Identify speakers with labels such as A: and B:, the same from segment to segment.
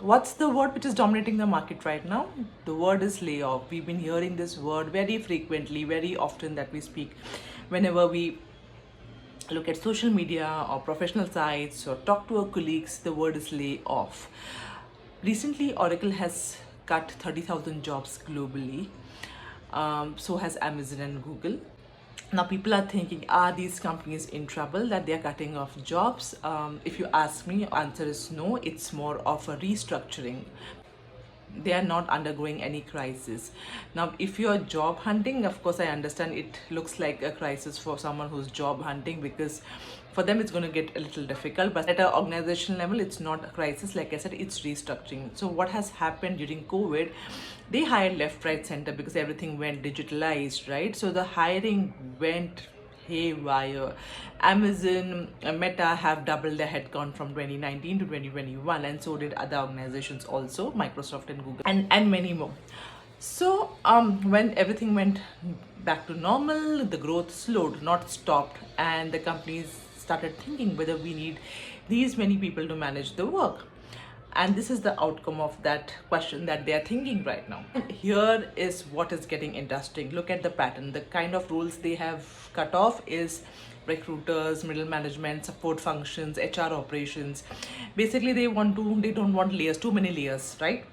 A: What's the word which is dominating the market right now? The word is layoff. We've been hearing this word very frequently, very often that we speak whenever we look at social media or professional sites or talk to our colleagues. The word is lay off. Recently, Oracle has cut 30,000 jobs globally. So has Amazon and Google. Now people are thinking, are these companies in trouble that they are cutting off jobs? If you ask me, answer is no. It's more of a restructuring. They are not undergoing any crisis. Now if you're job hunting, of course I understand it looks like a crisis for someone who's job hunting, because for them it's going to get a little difficult, but at an organization level it's not a crisis. Like I said, it's restructuring. So what has happened during COVID, they hired left, right, center because everything went digitalized, right? So the hiring went haywire. Amazon, Meta have doubled their headcount from 2019 to 2021, and so did other organizations also, Microsoft and Google, and many more. So when everything went back to normal, the growth slowed, not stopped, and the companies started thinking whether we need these many people to manage the work. And this is the outcome of that question that they are thinking right now. And here is what is getting interesting. Look at the pattern. The kind of roles they have cut off is recruiters, middle management, support functions, HR operations. Basically they don't want layers, too many layers, right?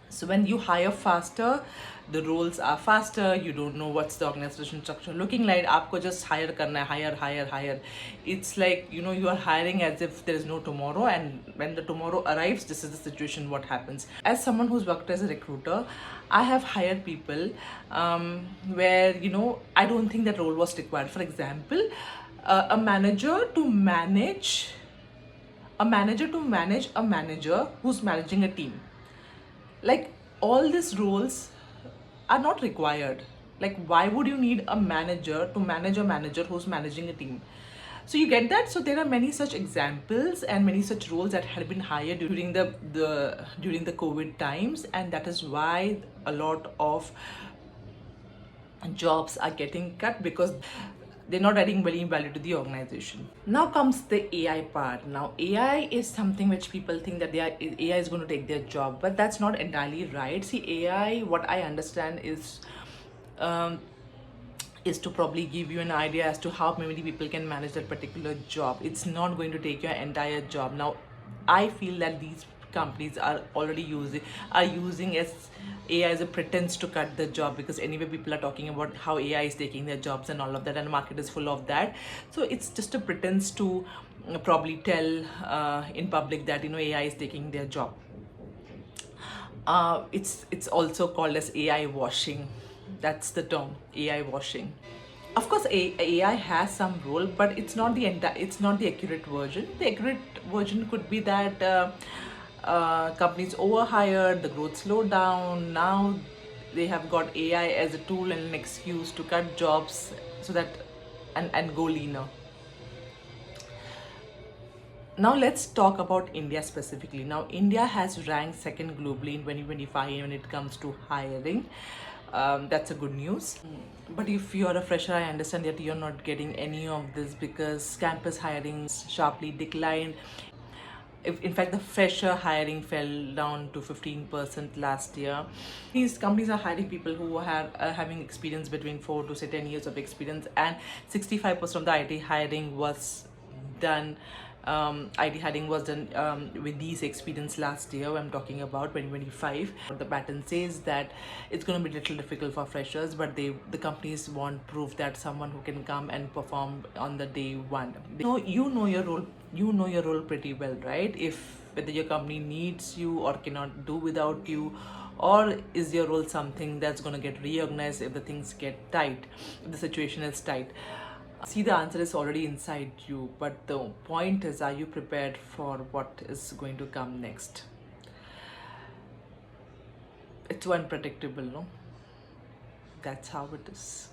A: So when you hire faster, the roles are faster. You don't know what's the organization structure looking like. Aapko just hire karna hai, hire. It's like, you are hiring as if there is no tomorrow, and when the tomorrow arrives, this is the situation what happens. As someone who's worked as a recruiter, I have hired people where, I don't think that role was required. For example, a manager to manage a manager who's managing a team. Like, all these roles are not required. Like, why would you need a manager to manage a manager who's managing a team? So you get that. So there are many such examples and many such roles that had been hired during the COVID times, and that is why a lot of jobs are getting cut, because they're not adding very value to the organization. Now comes the AI part. Now AI is something which people think that AI is going to take their job, but that's not entirely right. See, AI, what I understand um, is to probably give you an idea as to how many people can manage that particular job. It's not going to take your entire job. Now I feel that these companies are already using as AI as a pretense to cut the job, because anyway people are talking about how AI is taking their jobs and all of that, and the market is full of that. So it's just a pretense to probably tell in public that AI is taking their job. It's also called as AI washing. That's the term, AI washing. Of course, AI has some role, but it's not the accurate version. The accurate version could be that companies overhired, the growth slowed down. Now they have got AI as a tool and an excuse to cut jobs, so that and go leaner. Now let's talk about India specifically. Now India has ranked second globally in 2025 when it comes to hiring. That's a good news. But if you're a fresher, I understand that you're not getting any of this, because campus hiring sharply declined. In fact, the fresher hiring fell down to 15% last year. These companies are hiring people who are having experience between 4 to say 10 years of experience, and 65% of the IT hiring was done. IT hiring was done with these experience last year. I'm talking about 2025. The pattern says that it's going to be a little difficult for freshers, but the companies want proof that someone who can come and perform on the day one. You know your role. You know your role pretty well, right? If whether your company needs you or cannot do without you, or is your role something that's going to get reorganized if the things get tight, if the situation is tight. See, the answer is already inside you, but the point is, are you prepared for what is going to come next? It's so unpredictable, no? That's how it is.